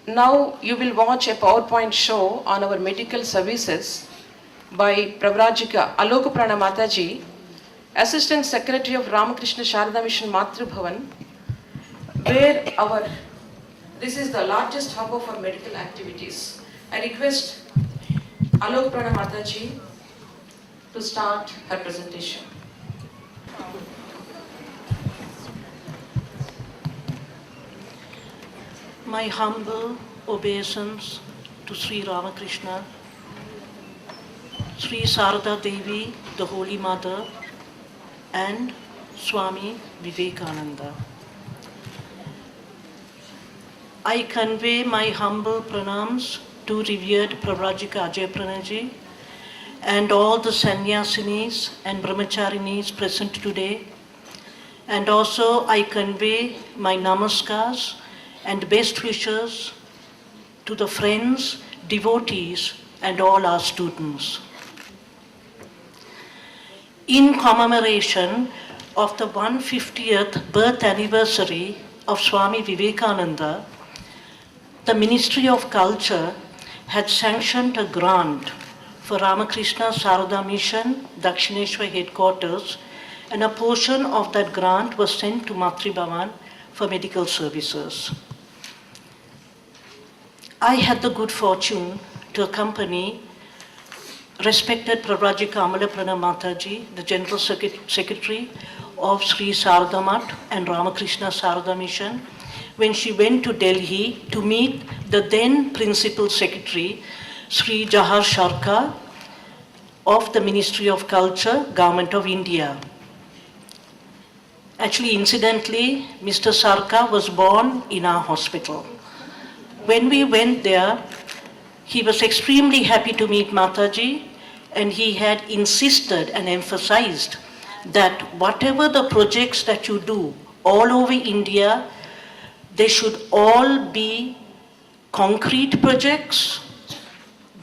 Now you will watch a PowerPoint show on our medical services by Pravrajika Alokaprana Mataji, Assistant Secretary of Ramakrishna Sarada Mission Matru Bhavan, where this is the largest hub of our medical activities. I request Alokaprana Mataji to start her presentation. My humble obeisance to Sri Ramakrishna, Sri Sarada Devi, the Holy Mother, and Swami Vivekananda. I convey my humble pranams to revered Pravrajika Ajitaprana Mataji and all the sannyasinis and brahmacharinis present today. And also I convey my namaskars and best wishes to the friends, devotees, and all our students. In commemoration of the 150th birth anniversary of Swami Vivekananda, the Ministry of Culture had sanctioned a grant for Ramakrishna Sarada Mission, Dakshineswar headquarters, and a portion of that grant was sent to Matri Bhavan for medical services. I had the good fortune to accompany respected Pravrajika Amalarprana Mataji, the General Secretary of Sri Sarada Math and Ramakrishna Sarada Mission, when she went to Delhi to meet the then Principal Secretary, Sri Jahar Sharkar of the Ministry of Culture, Government of India. Actually, incidentally, Mr. Sarkar was born in our hospital. When we went there, he was extremely happy to meet Mataji, and he had insisted and emphasized that whatever the projects that you do all over India, they should all be concrete projects,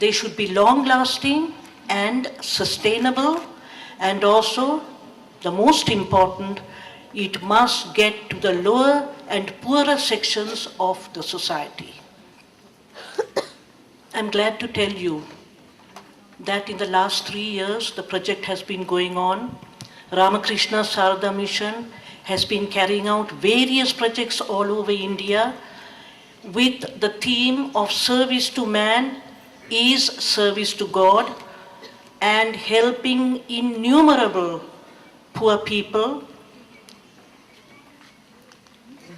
they should be long-lasting and sustainable, and also, the most important, it must get to the lower and poorer sections of the society. I'm glad to tell you that in the last 3 years, the project has been going on. Ramakrishna Sarada Mission has been carrying out various projects all over India with the theme of service to man is service to God, and helping innumerable poor people.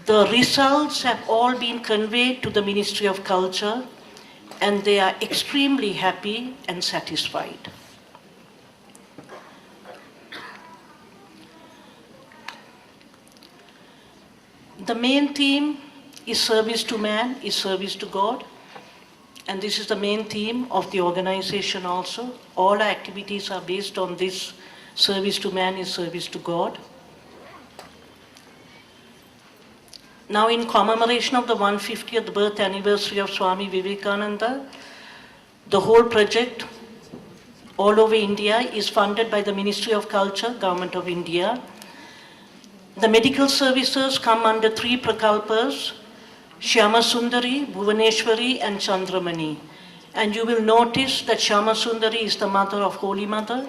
The results have all been conveyed to the Ministry of Culture, and they are extremely happy and satisfied. The main theme is service to man, is service to God, and this is the main theme of the organization also. All our activities are based on this: service to man is service to God. Now, in commemoration of the 150th birth anniversary of Swami Vivekananda, the whole project all over India is funded by the Ministry of Culture, Government of India. The medical services come under 3 prakalpas: Shyama Sundari, Bhuvaneshwari, and Chandramani. And you will notice that Shyama Sundari is the mother of Holy Mother,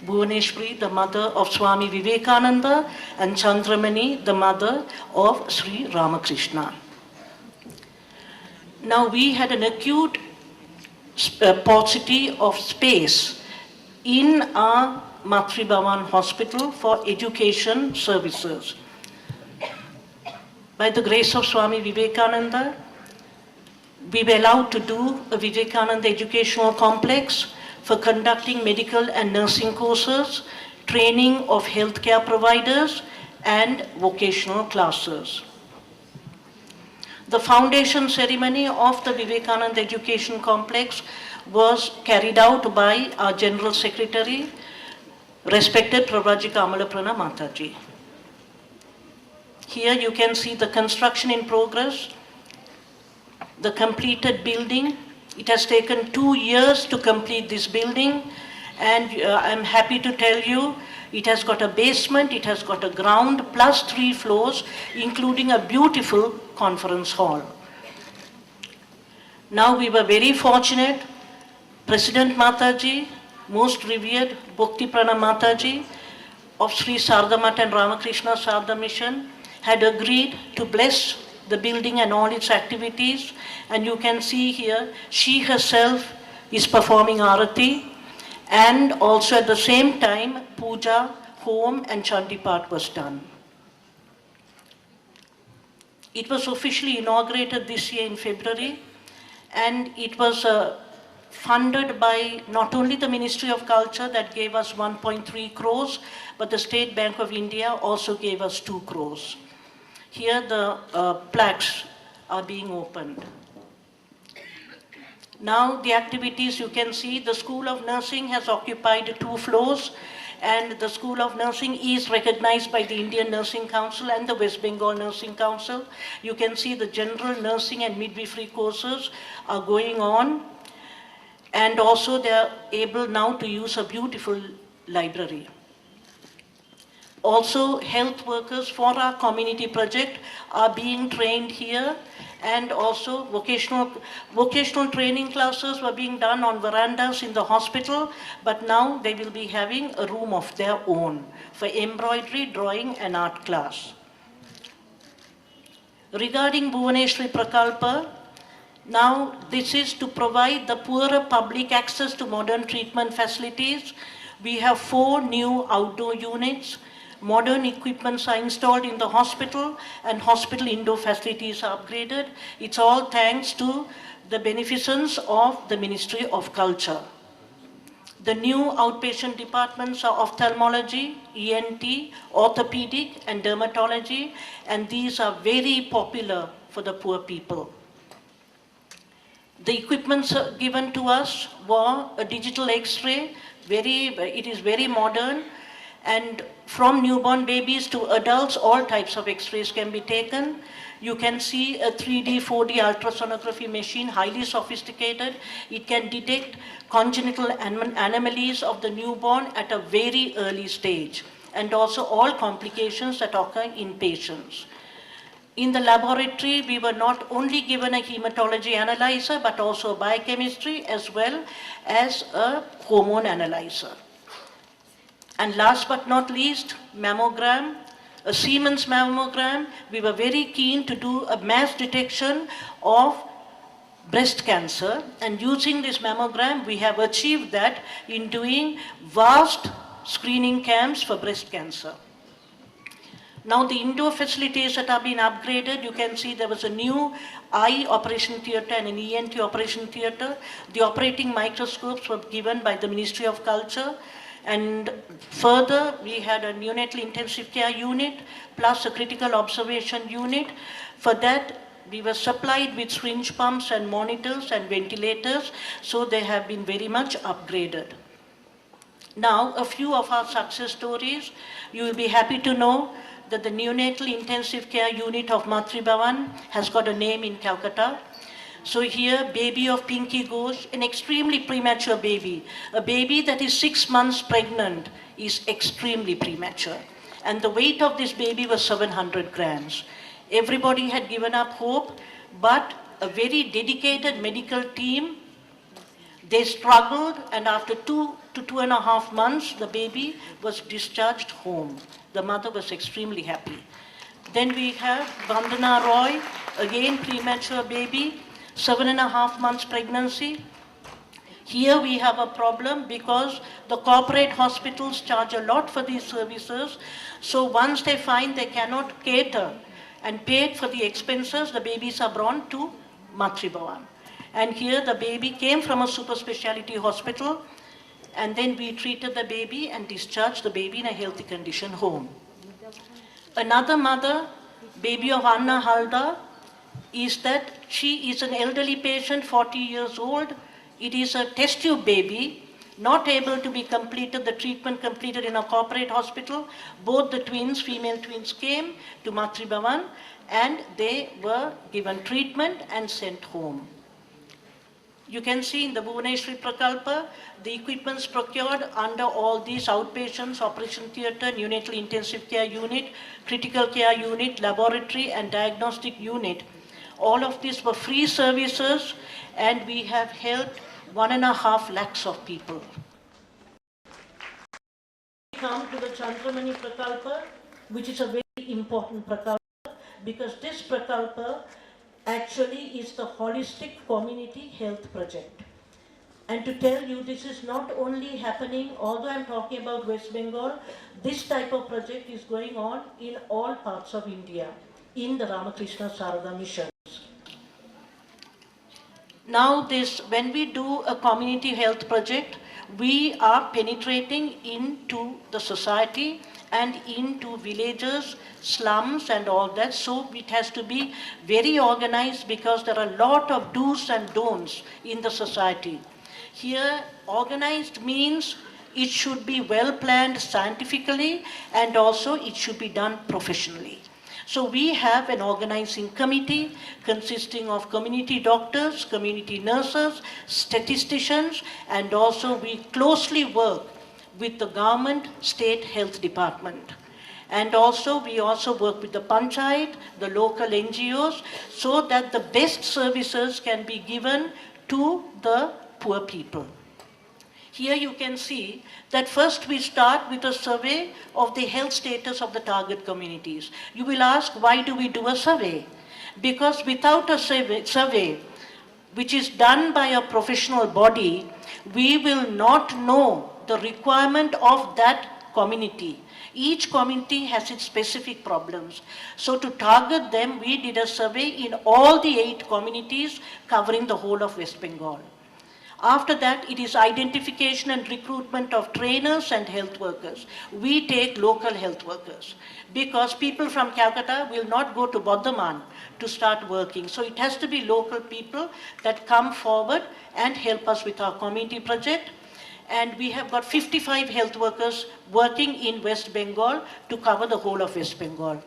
Bhuvaneshwari, the mother of Swami Vivekananda, and Chandramani, the mother of Sri Ramakrishna. Now, we had an acute paucity of space in our Matri Bhavan hospital for education services. By the grace of Swami Vivekananda, we were allowed to do a Vivekananda educational complex for conducting medical and nursing courses, training of healthcare providers, and vocational classes. The foundation ceremony of the Vivekananda Education Complex was carried out by our General Secretary, respected Pravrajika Amalarprana Mataji. Here you can see the construction in progress, the completed building. It has taken 2 years to complete this building, and I'm happy to tell you it has got a basement, it has got a ground, plus 3 floors, including a beautiful conference hall. Now we were very fortunate, President Mataji, most revered Bhakti-Prana Mataji of Sri Sarada Mission and Ramakrishna Sarada Mission had agreed to bless the building and all its activities. And you can see here, she herself is performing Arati, and also at the same time, Puja, Home and Chandipat was done. It was officially inaugurated this year in February, and it was funded by not only the Ministry of Culture that gave us 1.3 crores, but the State Bank of India also gave us 2 crores. Here the plaques are being opened. Now the activities, you can see the School of Nursing has occupied 2 floors, and the School of Nursing is recognized by the Indian Nursing Council and the West Bengal Nursing Council. You can see the general nursing and midwifery courses are going on, and also they are able now to use a beautiful library. Also, health workers for our community project are being trained here, and also vocational training classes were being done on verandas in the hospital, but now they will be having a room of their own for embroidery, drawing and art class. Regarding Bhuvaneshwari Prakalpa, now this is to provide the poorer public access to modern treatment facilities. We have 4 new outdoor units. Modern equipments are installed in the hospital, and hospital indoor facilities are upgraded. It's all thanks to the beneficence of the Ministry of Culture. The new outpatient departments are ophthalmology, ENT, orthopedic and dermatology, and these are very popular for the poor people. The equipments given to us were a digital X-ray, it is very modern, and from newborn babies to adults, all types of X-rays can be taken. You can see a 3D, 4D ultrasonography machine, highly sophisticated. It can detect congenital anomalies of the newborn at a very early stage, and also all complications that occur in patients. In the laboratory, we were not only given a hematology analyzer, but also biochemistry as well as a hormone analyzer. And last but not least, mammogram, a Siemens mammogram. We were very keen to do a mass detection of breast cancer, and using this mammogram, we have achieved that in doing vast screening camps for breast cancer. Now the indoor facilities that have been upgraded, you can see there was a new eye operation theatre and an ENT operation theatre. The operating microscopes were given by the Ministry of Culture. And further, we had a neonatal intensive care unit plus a critical observation unit. For that, we were supplied with syringe pumps and monitors and ventilators, so they have been very much upgraded. Now, a few of our success stories. You will be happy to know that the neonatal intensive care unit of Matri Bhavan has got a name in Kolkata. So here, baby of Pinky Ghosh, an extremely premature baby. A baby that is 6 months pregnant is extremely premature. And the weight of this baby was 700 grams. Everybody had given up hope, but a very dedicated medical team, they struggled, and after 2 to 2.5 months, the baby was discharged home. The mother was extremely happy. Then we have Vandana Roy, again premature baby, 7.5 months pregnancy. Here we have a problem because the corporate hospitals charge a lot for these services. So once they find they cannot cater and pay for the expenses, the babies are brought to Matri Bhavan. And here the baby came from a super specialty hospital, and then we treated the baby and discharged the baby in a healthy condition home. Another mother, baby of Anna Halda, is that she is an elderly patient, 40 years old. It is a test tube baby, not able to be completed, the treatment completed in a corporate hospital. Both the twins, female twins, came to Matri Bhavan, and they were given treatment and sent home. You can see in the Bhuvaneshwari Prakalpa, the equipments procured under all these outpatients, operation theatre, neonatal intensive care unit, critical care unit, laboratory and diagnostic unit, All of these were free services, and we have helped 1.5 lakhs of people. We come to the Chandramani Prakalpa, which is a very important Prakalpa, because this Prakalpa actually is the holistic community health project. And to tell you, this is not only happening, although I'm talking about West Bengal, this type of project is going on in all parts of India, in the Ramakrishna Sarada Mission. Now when we do a community health project, we are penetrating into the society and into villages, slums and all that. So it has to be very organized, because there are a lot of do's and don'ts in the society. Here, organized means it should be well planned scientifically, and also it should be done professionally. So we have an organizing committee consisting of community doctors, community nurses, statisticians, and also we closely work with the government state health department. And also we also work with the panchayat, the local NGOs, so that the best services can be given to the poor people. Here you can see that first we start with a survey of the health status of the target communities. You will ask, why do we do a survey? Because without a survey which is done by a professional body, we will not know the requirement of that community. Each community has its specific problems. So to target them, we did a survey in all the 8 communities covering the whole of West Bengal. After that, it is identification and recruitment of trainers and health workers. We take local health workers, because people from Calcutta will not go to Baghbazar to start working. So it has to be local people that come forward and help us with our community project. And we have got 55 health workers working in West Bengal to cover the whole of West Bengal.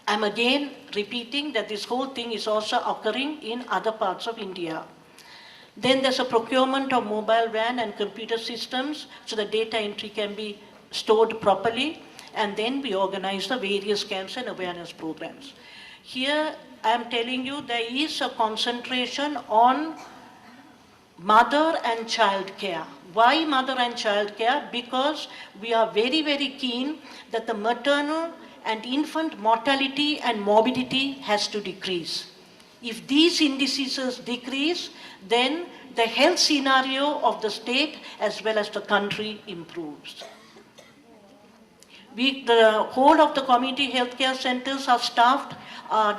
I'm again repeating that this whole thing is also occurring in other parts of India. Then there's a procurement of mobile van and computer systems, so the data entry can be stored properly. And then we organize the various camps and awareness programs. Here I am telling you there is a concentration on mother and child care. Why mother and child care? Because we are very, very keen that the maternal and infant mortality and morbidity has to decrease. If these indices decrease, then the health scenario of the state as well as the country improves. The whole of the community healthcare centers are staffed,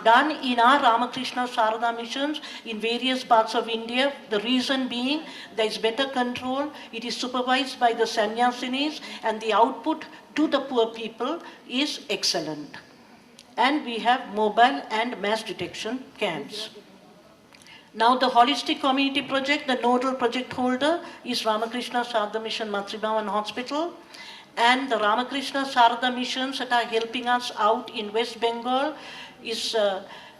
done in our Ramakrishna Sarada missions in various parts of India. The reason being there is better control, it is supervised by the sannyasinis, and the output to the poor people is excellent. And we have mobile and mass detection camps. Now the holistic community project, the nodal project holder is Ramakrishna Sarada Mission Matribavan Hospital, and the Ramakrishna Sarada missions that are helping us out in West Bengal is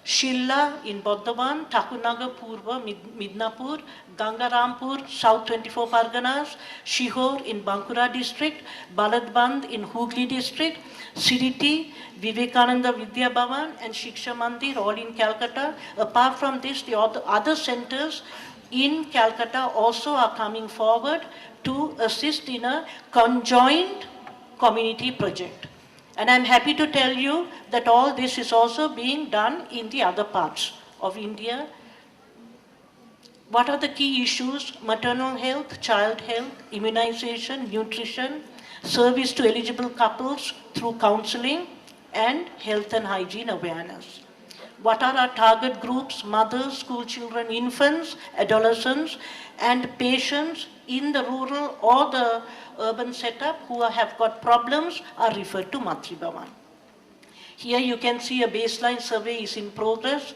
Shilla in Bardhaman, Thakurnagar Purva, Midnapur, Gangarampur, South 24 Parganas, Shihor in Bankura district, Baladband in Hooghly district, Siriti, Vivekananda Vidya Bhavan and Shiksha Mandir, all in Calcutta. Apart from this, the other centers in Calcutta also are coming forward to assist in a conjoined community project. And I'm happy to tell you that all this is also being done in the other parts of India. What are the key issues? Maternal health, child health, immunization, nutrition, service to eligible couples through counseling, and health and hygiene awareness. What are our target groups? Mothers, school children, infants, adolescents, and patients in the rural or the urban setup who have got problems are referred to Matribhavan. Here you can see a baseline survey is in progress.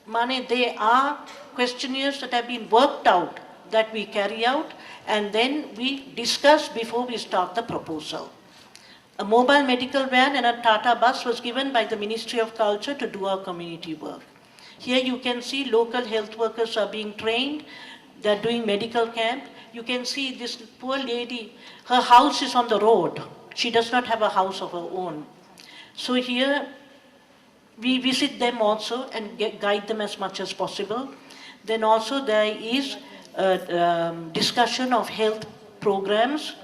They are questionnaires that have been worked out that we carry out, and then we discuss before we start the proposal. A mobile medical van and a Tata bus was given by the Ministry of Culture to do our community work. Here you can see local health workers are being trained. They're doing medical camp. You can see this poor lady, her house is on the road. She does not have a house of her own. So here We visit them also and guide them as much as possible. Then also there is a discussion of health programs.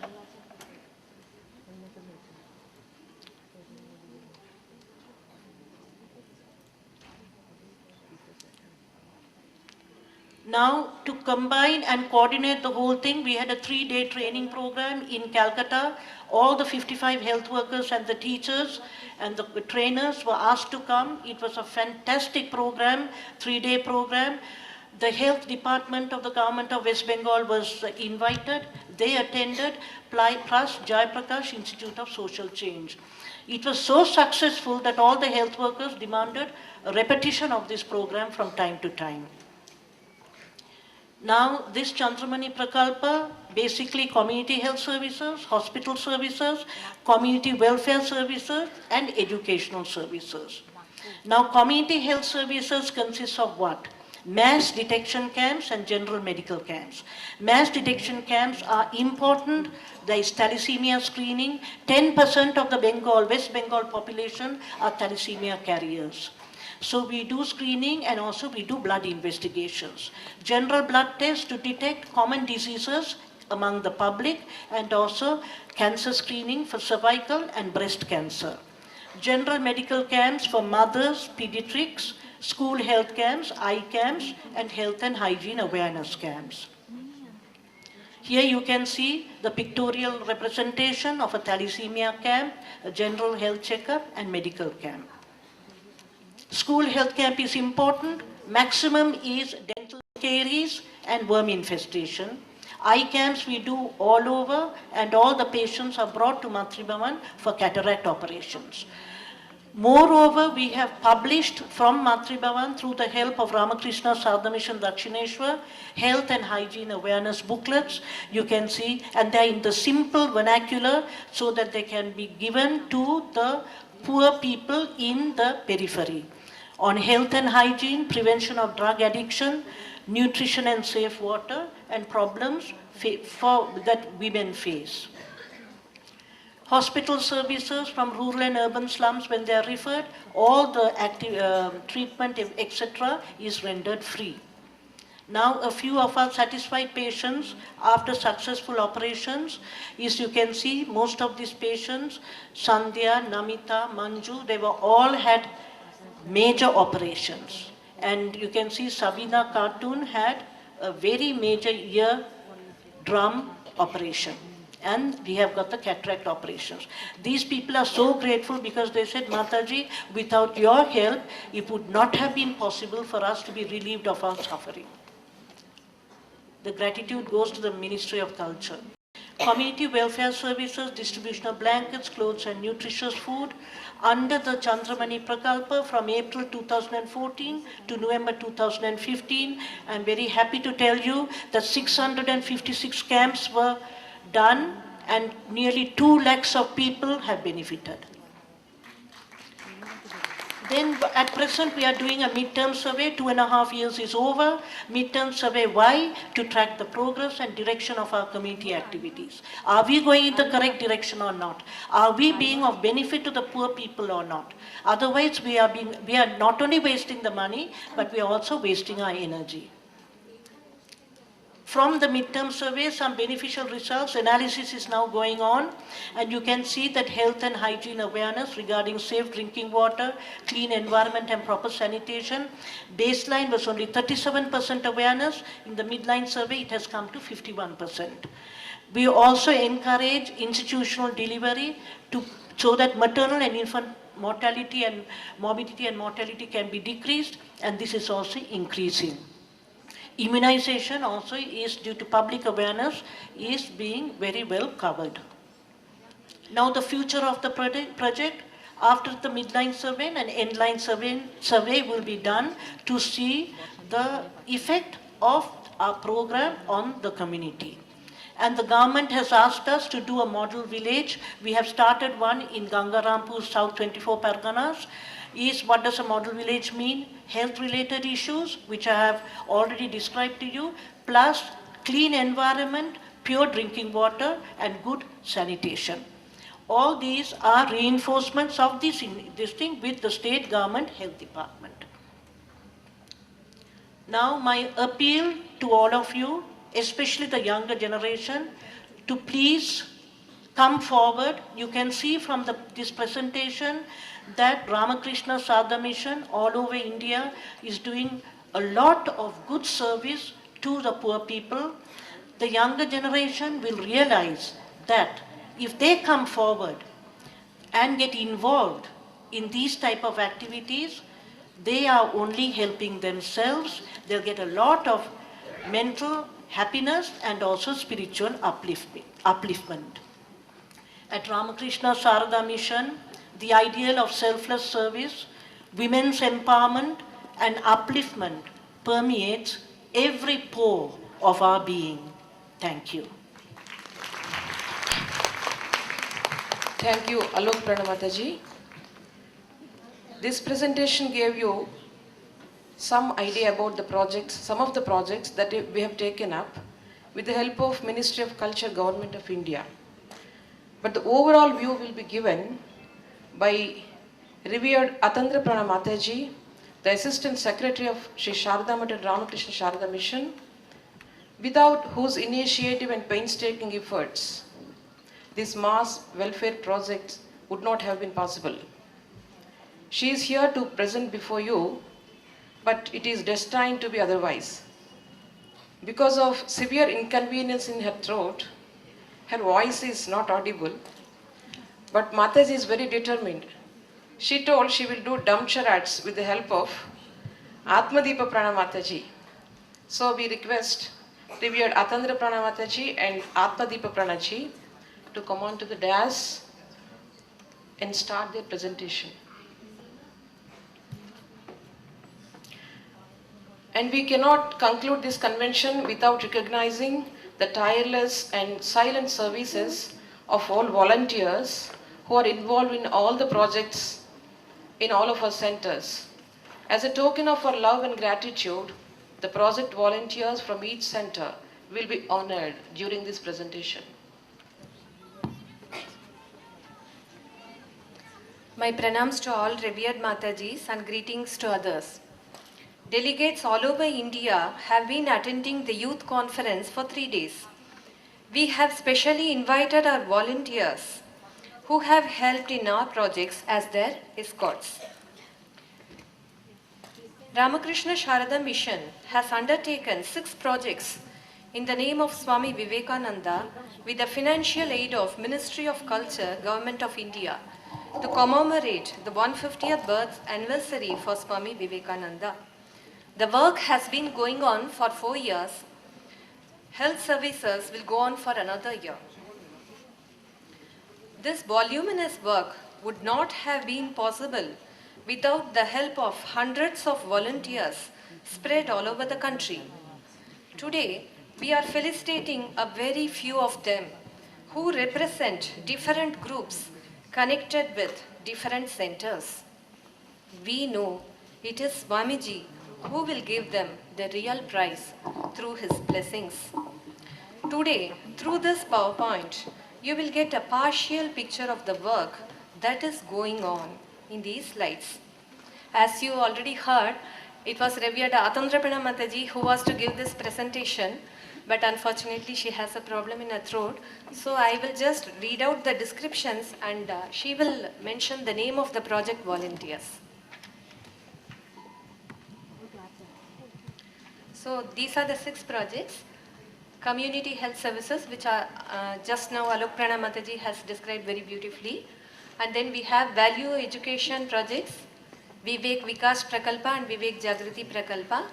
Now, to combine and coordinate the whole thing, we had a 3-day training program in Calcutta. All the 55 health workers and the teachers and the trainers were asked to come. It was a fantastic program, 3-day program. The health department of the government of West Bengal was invited. They attended, plus Jayaprakash Institute of Social Change. It was so successful that all the health workers demanded a repetition of this program from time to time. Now, this Chandramani Prakalpa, basically community health services, hospital services, community welfare services, and educational services. Now, community health services consists of what? Mass detection camps and general medical camps. Mass detection camps are important. There is thalassemia screening. 10% of the West Bengal population are thalassemia carriers. So we do screening and also we do blood investigations. General blood tests to detect common diseases among the public and also cancer screening for cervical and breast cancer. General medical camps for mothers, pediatrics, school health camps, eye camps, and health and hygiene awareness camps. Here you can see the pictorial representation of a thalassemia camp, a general health checkup, and medical camp. School health camp is important. Maximum is dental caries and worm infestation. Eye camps we do all over, and all the patients are brought to Matri Bhavan for cataract operations. Moreover, we have published from Matri Bhavan through the help of Ramakrishna Sarada Mission Dakshineswar health and hygiene awareness booklets. You can see, and they are in the simple vernacular so that they can be given to the poor people in the periphery. On health and hygiene, prevention of drug addiction, nutrition and safe water, and problems that women face. Hospital services from rural and urban slums, when they are referred, all the treatment, etc., is rendered free. Now, a few of our satisfied patients after successful operations is, you can see, most of these patients, Sandhya, Namita, Manju, they were all had major operations. And you can see Sabina Cartoon had a very major ear drum operation. And we have got the cataract operations. These people are so grateful because they said, Mataji, without your help, it would not have been possible for us to be relieved of our suffering. The gratitude goes to the Ministry of Culture. Community welfare services, distribution of blankets, clothes and nutritious food under the Chandramani Prakalpa from April 2014 to November 2015. I'm very happy to tell you that 656 camps were done and nearly 2 lakhs of people have benefited. Then at present we are doing a midterm survey, 2.5 years is over. Midterm survey, why? To track the progress and direction of our community activities. Are we going in the correct direction or not? Are we being of benefit to the poor people or not? Otherwise we are not only wasting the money, but we are also wasting our energy. From the midterm survey, some beneficial results, analysis is now going on, and you can see that health and hygiene awareness regarding safe drinking water, clean environment and proper sanitation. Baseline was only 37% awareness. In the midline survey, it has come to 51%. We also encourage institutional delivery so that maternal and infant mortality and morbidity and mortality can be decreased, and this is also increasing. Immunization also is, due to public awareness, is being very well covered. Now the future of the project, after the midline survey and endline survey will be done to see the effect of our program on the community. And the government has asked us to do a model village. We have started one in Gangarampur, South 24 Parganas. What does a model village mean? Health-related issues, which I have already described to you, plus clean environment, pure drinking water, and good sanitation. All these are reinforcements of this thing with the state government health department. Now my appeal to all of you, especially the younger generation, to please come forward. You can see from this presentation that Ramakrishna Sarada Mission all over India is doing a lot of good service to the poor people. The younger generation will realize that if they come forward and get involved in these type of activities, they are only helping themselves. They'll get a lot of mental happiness and also spiritual upliftment. At Ramakrishna Sarada Mission, the ideal of selfless service, women's empowerment and upliftment permeates every pore of our being. Thank you. Thank you, Alokaprana Mataji. This presentation gave you some idea about the projects, some of the projects that we have taken up with the help of Ministry of Culture, Government of India. But the overall view will be given by revered Ajitaprana Mataji, the Assistant Secretary of Sri Sharada Math and Ramakrishna Sarada Mission, without whose initiative and painstaking efforts, this mass welfare project would not have been possible. She is here to present before you, but it is destined to be otherwise. Because of severe inconvenience in her throat, her voice is not audible, but Mataji is very determined. She told she will do dumb charades with the help of Atmadipaprana Mataji. So we request revered Ajitaprana Mataji and Atmadipaprana ji to come on to the dais and start their presentation. And we cannot conclude this convention without recognizing the tireless and silent services of all volunteers who are involved in all the projects in all of our centers. As a token of our love and gratitude, the project volunteers from each center will be honored during this presentation. My pranams to all revered Matajis and greetings to others. Delegates all over India have been attending the youth conference for 3 days. We have specially invited our volunteers who have helped in our projects as their escorts. Ramakrishna Sarada Mission has undertaken 6 projects in the name of Swami Vivekananda with the financial aid of Ministry of Culture, Government of India to commemorate the 150th birth anniversary for Swami Vivekananda. The work has been going on for 4 years. Health services will go on for another year. This voluminous work would not have been possible without the help of hundreds of volunteers spread all over the country. Today, we are felicitating a very few of them who represent different groups connected with different centers. We know it is Swamiji who will give them the real prize through his blessings. Today, through this PowerPoint, you will get a partial picture of the work that is going on in these slides. As you already heard, it was revered Ajitaprana Mataji who was to give this presentation, but unfortunately she has a problem in her throat. So I will just read out the descriptions and she will mention the name of the project volunteers. So these are the 6 projects. Community health services, which are just now Alokaprana Mataji has described very beautifully. And then we have value education projects, Vivek Vikas Prakalpa and Vivek Jagriti Prakalpa.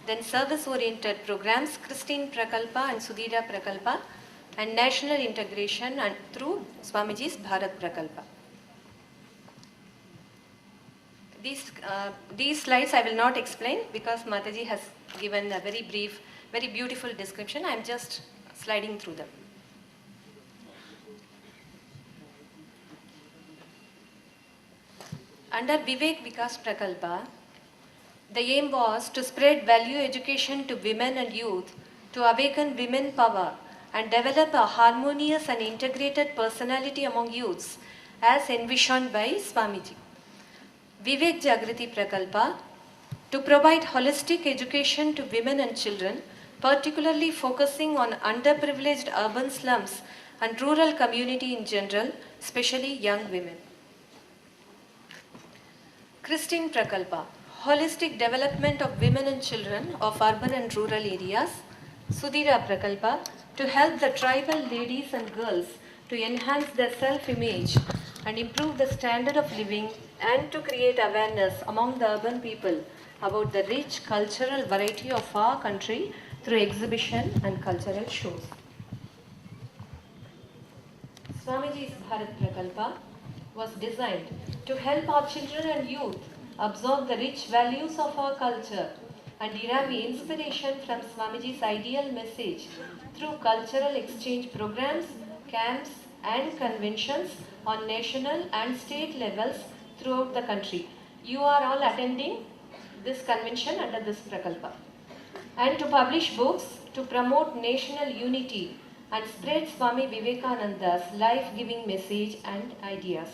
Then service-oriented programs, Christine Prakalpa and Sudhira Prakalpa. And national integration and through Swamiji's Bharat Prakalpa. These slides I will not explain because Mataji has given a very brief, very beautiful description. I am just sliding through them. Under Vivek Vikas Prakalpa, the aim was to spread value education to women and youth, to awaken women power and develop a harmonious and integrated personality among youths as envisioned by Swamiji. Vivek Jagriti Prakalpa to provide holistic education to women and children, particularly focusing on underprivileged urban slums and rural community in general, especially young women. Christine Prakalpa, holistic development of women and children of urban and rural areas. Sudhira Prakalpa, to help the tribal ladies and girls to enhance their self-image and improve the standard of living and to create awareness among the urban people about the rich cultural variety of our country through exhibition and cultural shows. Swamiji's Bharat Prakalpa was designed to help our children and youth absorb the rich values of our culture and derive inspiration from Swamiji's ideal message through cultural exchange programs, camps and conventions on national and state levels throughout the country. You are all attending this convention under this Prakalpa. And to publish books to promote national unity and spread Swami Vivekananda's life-giving message and ideas.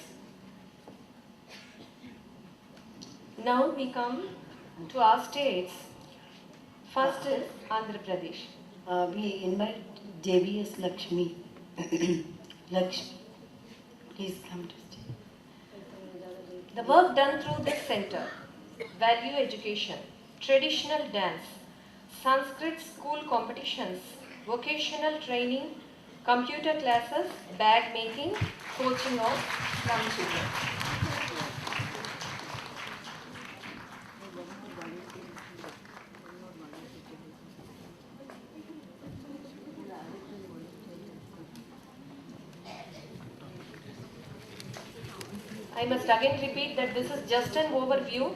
Now we come to our states. First is Andhra Pradesh. We invite JBS Lakshmi. Lakshmi, please come to stay. The work done through this center, value education, traditional dance, Sanskrit school competitions, vocational training, computer classes, bag making, coaching of slum children. I must again repeat that this is just an overview.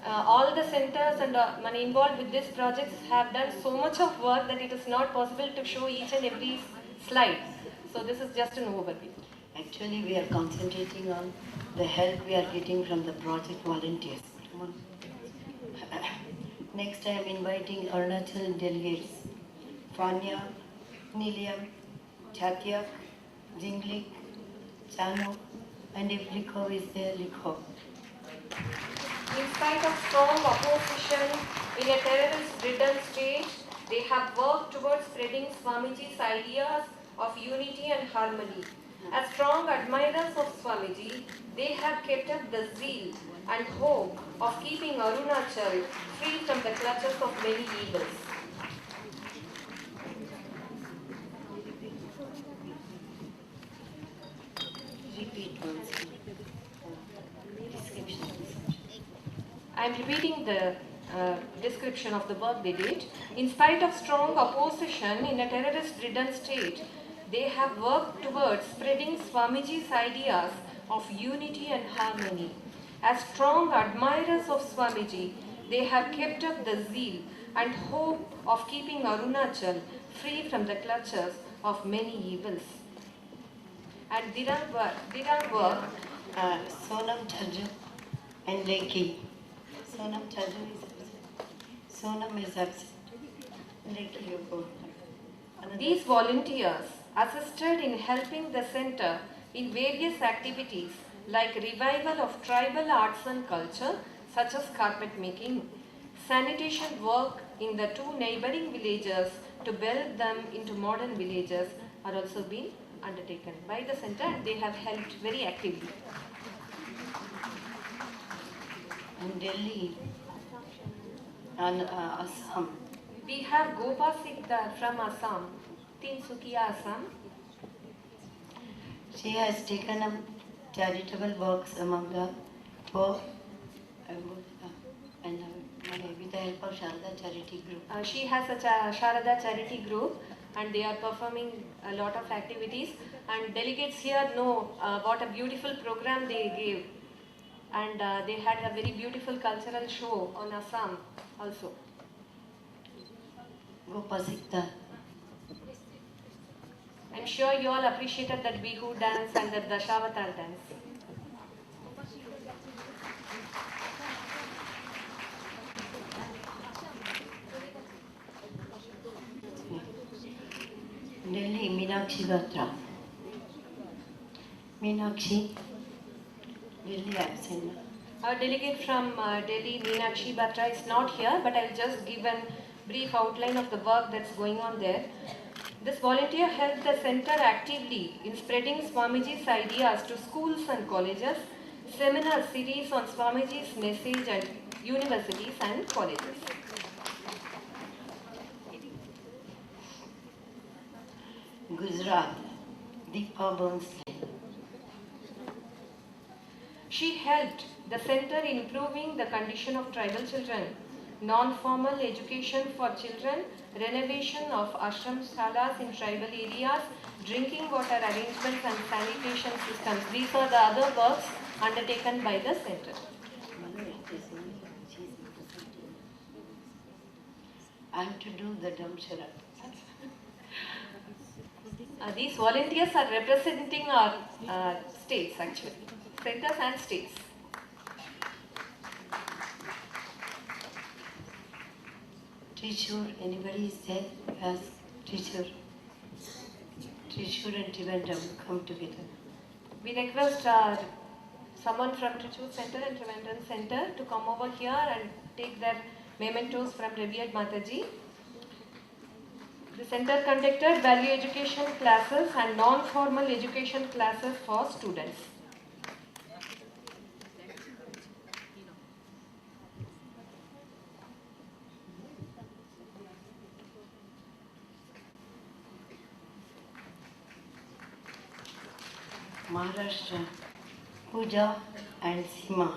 All the centers and money involved with this project have done so much of work that it is not possible to show each and every slide. So this is just an overview. Actually, we are concentrating on the help we are getting from the project volunteers. Next, I am inviting Arunachal delegates. Fanya, Niliam, Chatiak, Jinglik, Chano, and if Likho is there, Likho. In spite of strong opposition in a terrorist-ridden state, they have worked towards spreading Swamiji's ideas of unity and harmony. As strong admirers of Swamiji, they have kept up the zeal and hope of keeping Arunachal free from the clutches of many evils. Repeat once. Description. I am repeating the description of the work they did. In spite of strong opposition in a terrorist-ridden state, they have worked towards spreading Swamiji's ideas of unity and harmony. As strong admirers of Swamiji, they have kept up the zeal and hope of keeping Arunachal free from the clutches of many evils. And Dirang work, Sonam Chaju and Lekhi. Sonam Chaju is absent. Sonam is absent. Lekhi, you go. these volunteers assisted in helping the center in various activities like revival of tribal arts and culture such as carpet making, sanitation work in the two neighboring villages to build them into modern villages are also being undertaken by the center, and they have helped very actively. In Delhi and Assam. We have Gopa Sikdar from Assam, Tinsukia, Assam. She has taken up charitable works among the poor and with the help of Sharada Charity Group. She has a Sharada charity group and they are performing a lot of activities, and delegates here know what a beautiful program they gave, and they had a very beautiful cultural show on Assam also. Gopasikta. I'm sure you all appreciated that Bihu dance and the Dashavatar dance. Delhi, Meenakshi Batra. Meenakshi, Delhi absent. Our delegate from Delhi, Meenakshi Batra, is not here, but I'll just give a brief outline of the work that's going on there. This volunteer helped the center actively in spreading Swamiji's ideas to schools and colleges, seminar series on Swamiji's message at universities and colleges. Gujarat, Deepa Bernstein. She helped the center in improving the condition of tribal children, non-formal education for children, renovation of ashram shalas in tribal areas, drinking water arrangements and sanitation systems. These are the other works undertaken by the center. I have to do the Damshara. These volunteers are representing our states actually, centers and states. Trishur, anybody is there? Yes, Trishur. Trishur and Trivandrum come together. We request someone from Trishur Center and Trivandrum Center to come over here and take their mementos from revered Mataji. The center conducted value education classes and non-formal education classes for students. Maharashtra, Puja and Seema.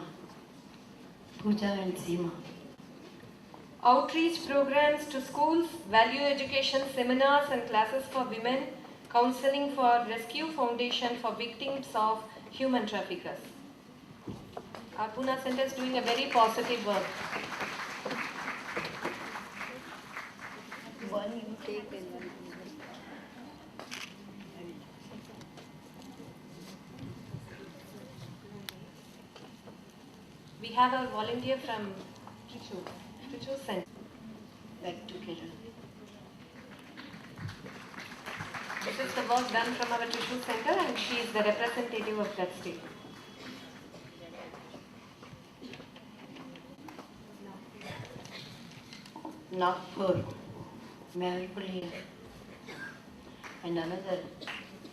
Puja and Seema. Outreach programs to schools, value education seminars and classes for women, counseling for Rescue Foundation for victims of human traffickers. Our Pune Center is doing a very positive work. One you take and one. We have a volunteer from Trishur Center. Back together. This is the work done from our Trishur Center and she is the representative of that state. Nagpur, Meherpuli, and another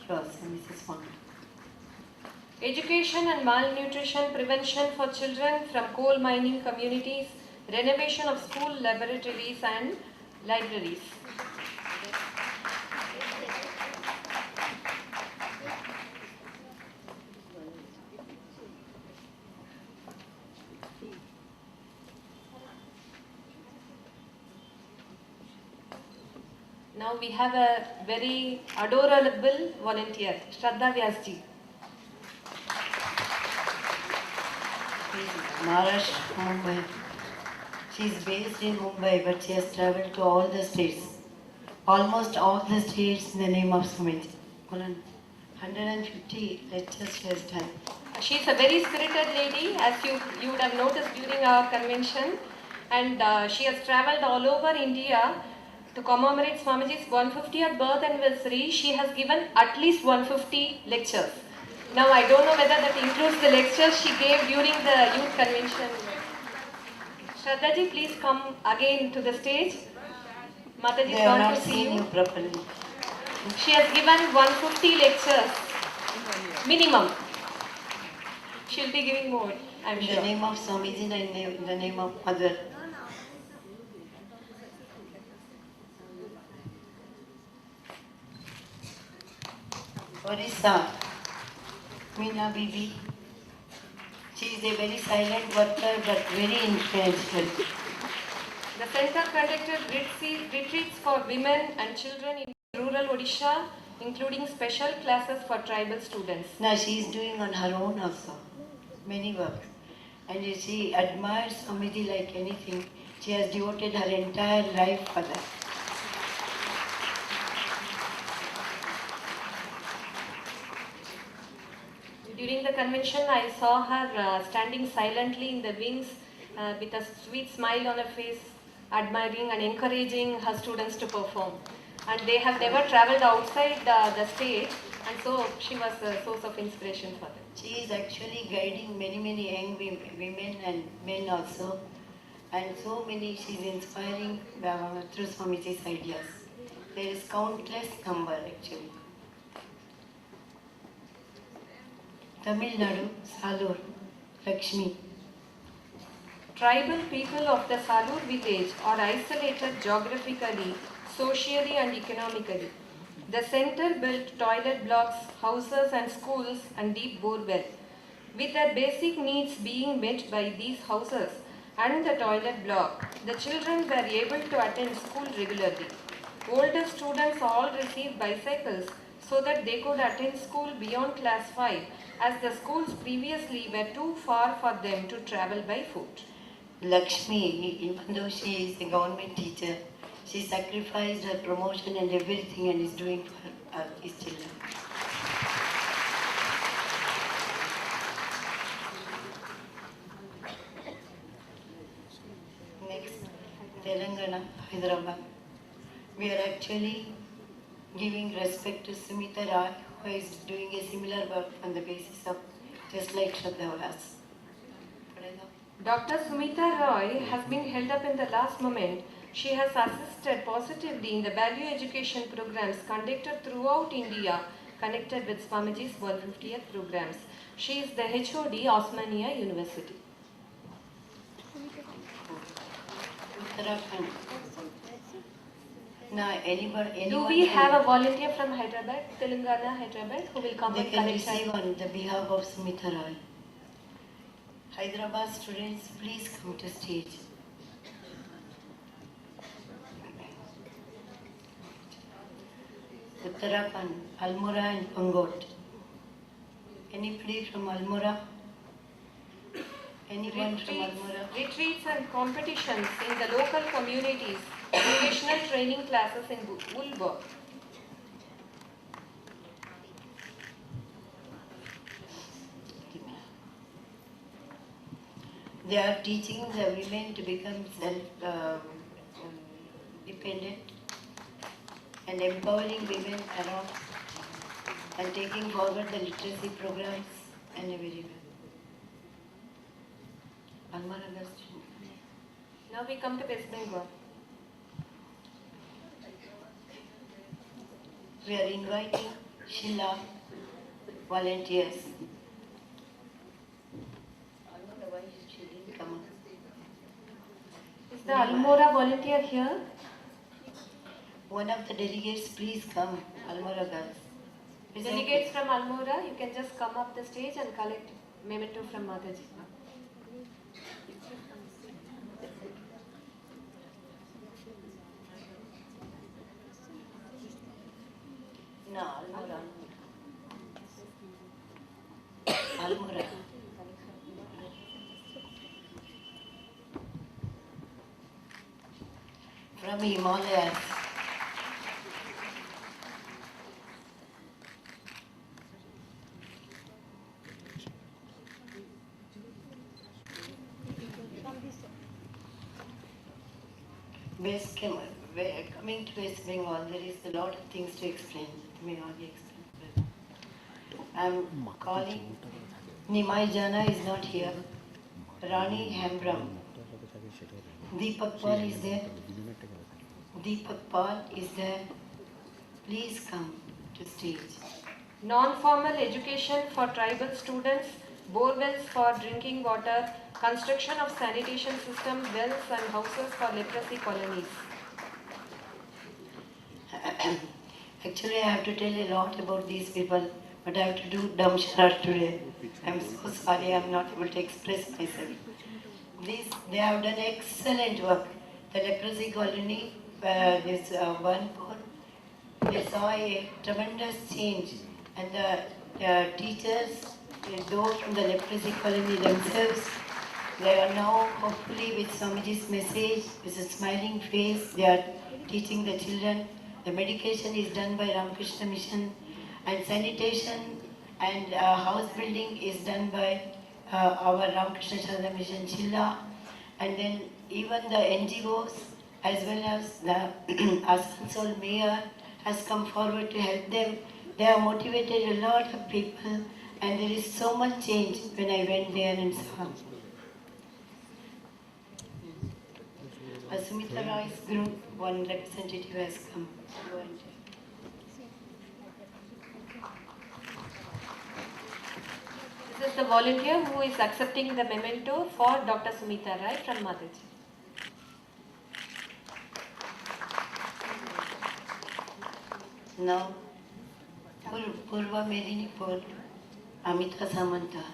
cross, Mrs. Wang. Education and malnutrition prevention for children from coal mining communities, renovation of school laboratories and libraries. Now we have a very adorable volunteer, Shraddha Vyasji. Maharashtra, Mumbai. She is based in Mumbai, but she has travelled to all the states. Almost all the states in the name of Swamiji. 150 lectures she has done. She is a very spirited lady, as you would have noticed during our convention. And she has travelled all over India to commemorate Swamiji's 150th birth anniversary. She has given at least 150 lectures. Now I don't know whether that includes the lectures she gave during the youth convention. Shraddhaji, please come again to the stage. Mataji They are want not to see seeing you you. properly. She has given 150 lectures, minimum. She will be giving more, I am In the sure. name of Swamiji and in the name of Mother. Orissa, Meena Bibi. She is a very silent worker but very influential. The center conducted retreats for women and children in rural Odisha, including special classes for tribal students. Now she is doing on her own also many works. And she admires Swamiji like anything. She has devoted her entire life for that. During the convention, I saw her standing silently in the wings with a sweet smile on her face, admiring and encouraging her students to perform. and they have never traveled outside the state, and so she was a source of inspiration for them. She is actually guiding many young women and men also, and so many she is inspiring through Swamiji's ideas. There is countless number actually. Tamil Nadu, Salur, Lakshmi. Tribal people of the Salur village are isolated geographically, socially and economically. The center built toilet blocks, houses and schools and deep borewell. With their basic needs being met by these houses and the toilet block, the children were able to attend school regularly. Older students all received bicycles so that they could attend school beyond class 5, as the schools previously were too far for them to travel by foot. Lakshmi, even though she is a government teacher, she sacrificed her promotion and everything and is doing for his children. Next, Telangana, Hyderabad. We are actually giving respect to Sumita Rai, who is doing a similar work on the basis of just like Shraddha Vas. Dr. Sumita Roy has been held up in the last moment. She has assisted positively in the value education programs conducted throughout India, connected with Swamiji's 150th programs. She is the HOD, Osmania University. Uttarakhand. Now, anyone Do we have a volunteer from Hyderabad, Telangana, Hyderabad, who will come they and can collect receive child? on the behalf of Sumita Roy. Hyderabad students, please come to stage. Uttarakhand, Almora and Pangot. Anybody from Almora? Anyone from Almora? Retreats and competitions in the local communities, vocational training classes in wool work. They are teaching the women to become self-dependent and empowering women around and taking forward the literacy programs and everywhere. Now we come to West Bengal. We are inviting Sheila volunteers. Come on. Is the Almora volunteer here? One of the delegates, please come, Almora girls. Delegates from Almora, you can just come up the stage and collect memento from Mataji. No, Almora. Almora. From Himalayas. Coming to West Bengal, there is a lot of things to explain. May I explain? I'm calling. Nimai Jana is not here. Rani Hambram. Deepak Paul is there. Deepak Paul is there. Please come to stage. Non-formal education for tribal students, borewells for drinking water, construction of sanitation systems, wells and houses for leprosy colonies. Actually, I have to tell a lot about these people, but I have to do dumb charade today. I'm so sorry, I'm not able to express myself. They have done excellent work. The leprosy colony, this one pool, they saw a tremendous change, and the teachers, those from the leprosy colony themselves, they are now hopefully with Swamiji's message, with a smiling face, they are teaching the children. The medication is done by Ramakrishna Mission, and sanitation and house building is done by our Ramakrishna Sarada Mission Chilla, and then even the NGOs as well as the Asansol mayor has come forward to help them. They have motivated a lot of people, and there is so much change when I went there and saw. Sumitra Roy's group, one representative has come. This is the volunteer who is accepting the memento for Dr. Sumita Roy from Mataji. Now, Purva Medinipur, Amita Samanta.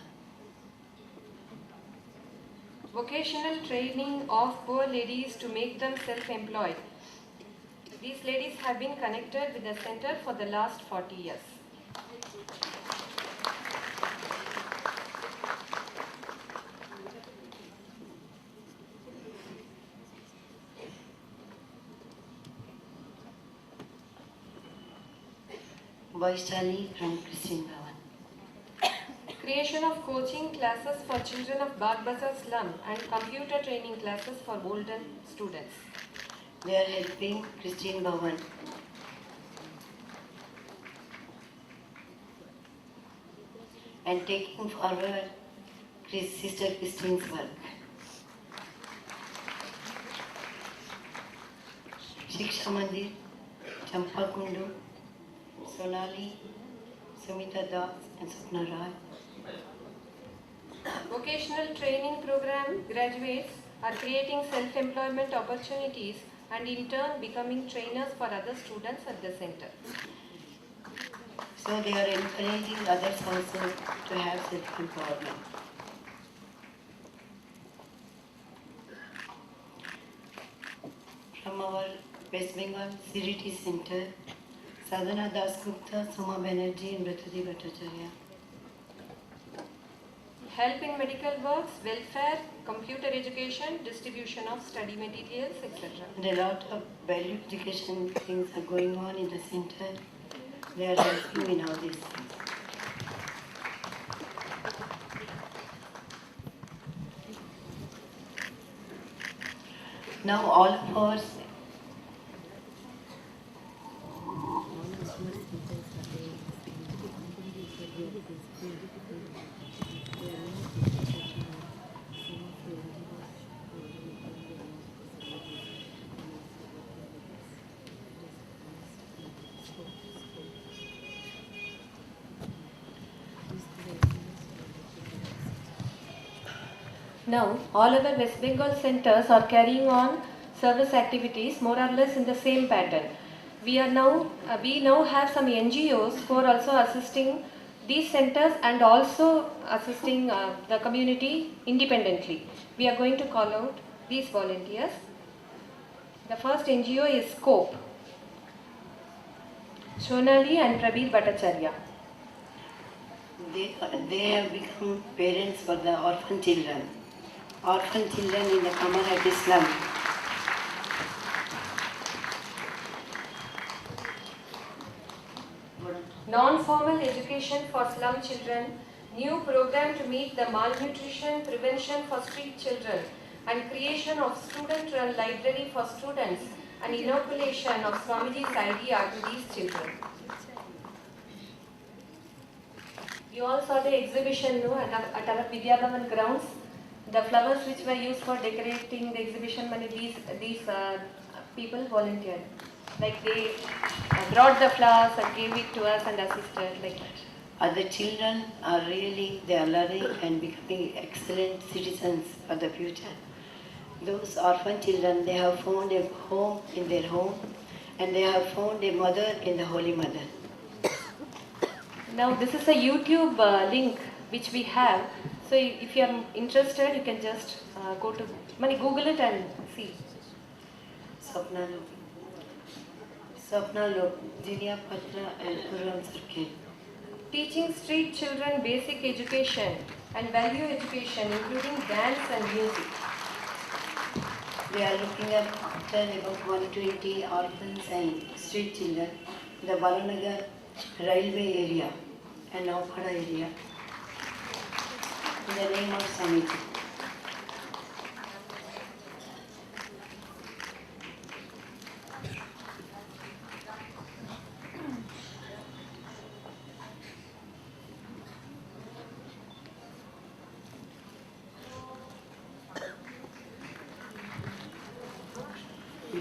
Vocational training of poor ladies to make them self-employed. These ladies have been connected with the center for the last 40 years. Vaishali from Christian Bhavan. Creation of coaching classes for children of Baghbazar slum and computer training classes for older students. They are helping Christian Bhavan. And taking forward Sister Christine's work. Shiksha Mandir, Champa Kundu, Sonali, Sumita Das and Sapna Roy. Vocational training program graduates are creating self-employment opportunities and in turn becoming trainers for other students at the center. So they are encouraging others also to have self-empowerment. From our West Bengal CDT Center, Sadhana Das Gupta, Suma Banerjee and Mritadi Bhattacharya. Help in medical works, welfare, computer education, distribution of study materials, etc. And a lot of value education things are going on in the center. They are helping in all these things. Now all of us Now, all our West Bengal centers are carrying on service activities more or less in the same pattern. We now have some NGOs who are also assisting these centers and also assisting the community independently. We are going to call out these volunteers. The first NGO is SCOPE, Shonali and Prabir Bhattacharya. they have become parents for the orphan children. Orphan children in the Kamarhati slum. Non-formal education for slum children, new program to meet the malnutrition prevention for street children, and creation of student-run library for students and inoculation of Swamiji's idea to these children. You all saw the exhibition no, at our Vidya Bhavan grounds. The flowers which were used for decorating the exhibition, these people volunteered. Like they brought the flowers and gave it to us and assisted like that. Other children are really, they are learning and becoming excellent citizens for the future. Those orphan children, they have found a home in their home and they have found a mother in the Holy Mother. Now this is a YouTube link which we have. So if you are interested, you can just go to Google it and see. Sapna Lok, Jinia Patra and Puram Circuit. Teaching street children basic education and value education, including dance and music. They are looking after about 120 orphans and street children in the Balanagar railway area and Naupada area. In the name of Swamiji.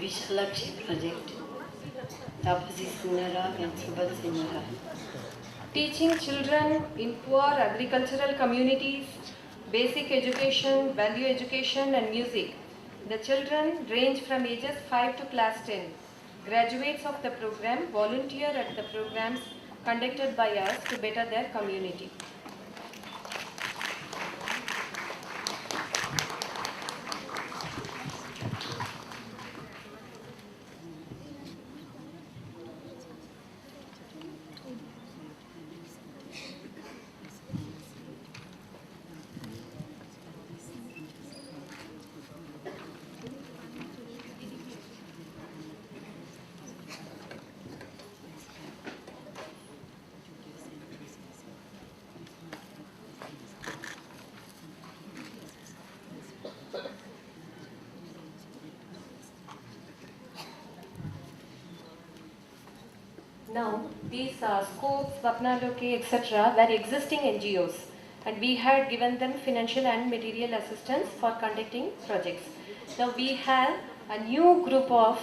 Vishalakshi project, Tapasi Sinara and Subhat Sinara. Teaching children in poor agricultural communities basic education, value education and music. The children range from ages 5 to class 10. Graduates of the program volunteer at the programs conducted by us to better their community. Now, these schools, Swapnaloke, etc. were existing NGOs and we had given them financial and material assistance for conducting projects. Now we have a new group of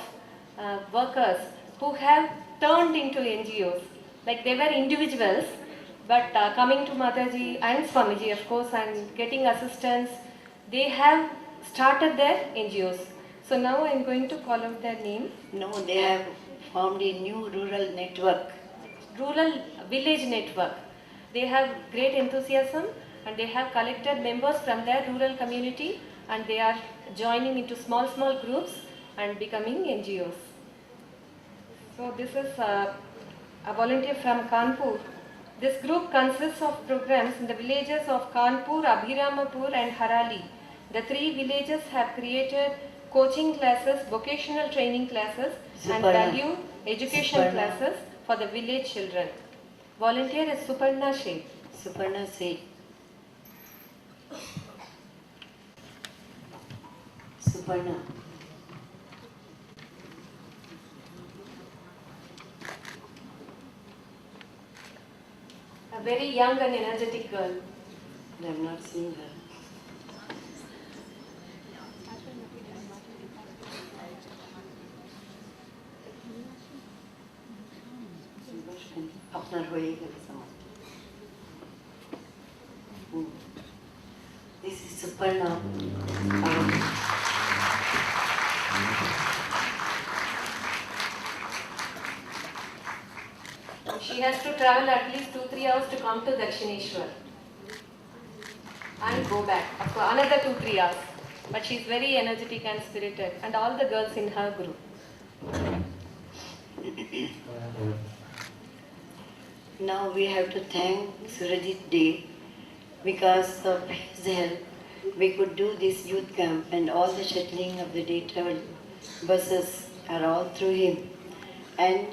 workers who have turned into NGOs. Like they were individuals, but coming to Mataji and Swamiji, of course, and getting assistance, they have started their NGOs. So now I am going to call out their name. No, they have formed a new rural network. Rural village network. They have great enthusiasm and they have collected members from their rural community and they are joining into small groups and becoming NGOs. So this is a volunteer from Kanpur. This group consists of programs in the villages of Kanpur, Abhiramapur and Harali. The three villages have created coaching classes, vocational training classes and value education classes for the village children. Volunteer is Suparna Sheikh. Suparna Sheikh. Suparna. A very young and energetic girl. I have not seen her. This is Suparna. She has to travel at least 2-3 hours to come to Dakshineswar and go back for another 2-3 hours. But she is very energetic and spirited, and all the girls in her group. Now we have to thank Surajit Day. Because of his help, we could do this youth camp and all the shuttling of the day travel buses are all through him. And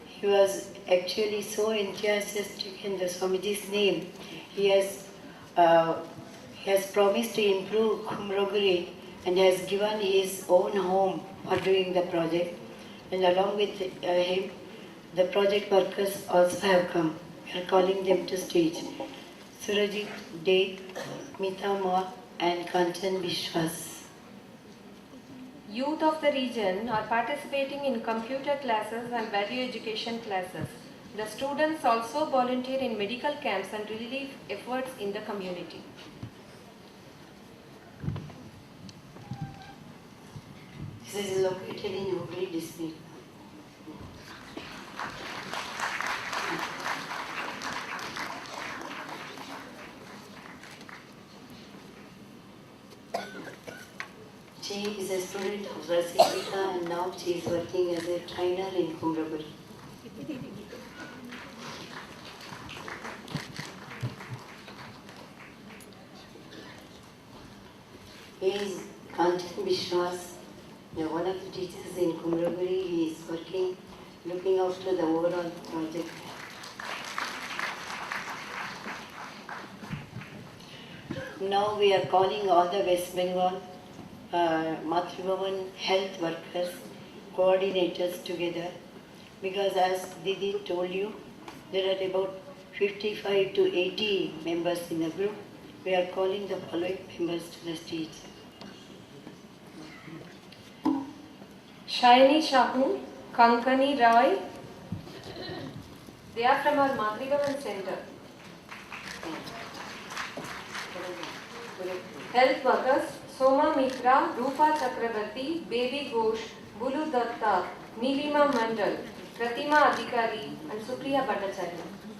he was actually so enthusiastic in the Swamiji's name. He has promised to improve Kumroguri and has given his own home for doing the project. And along with him, the project workers also have come. We are calling them to stage. Surajit Dey, Mita Maur and Kanchan Vishwas. Youth of the region are participating in computer classes and value education classes. The students also volunteer in medical camps and relief efforts in the community. This is located in Hooghly district. She is a student of Nivedita and now she is working as a trainer in Kumraguri. He is Kanchan Vishwas, one of the teachers in Kumraguri. He is working, looking after the overall project. Now we are calling all the West Bengal Mathribhavan health workers, coordinators together, because as Didi told you, there are about 55 to 80 members in the group. We are calling the following members to the stage. Shayani Shahu, Kankani Roy. They are from our Madrigavan Center. Health workers Soma Mitra, Rupa Chakrabarti, Baby Ghosh, Bulu Datta, Nilima Mandal, Pratima Adhikari and Supriya Bhattacharya.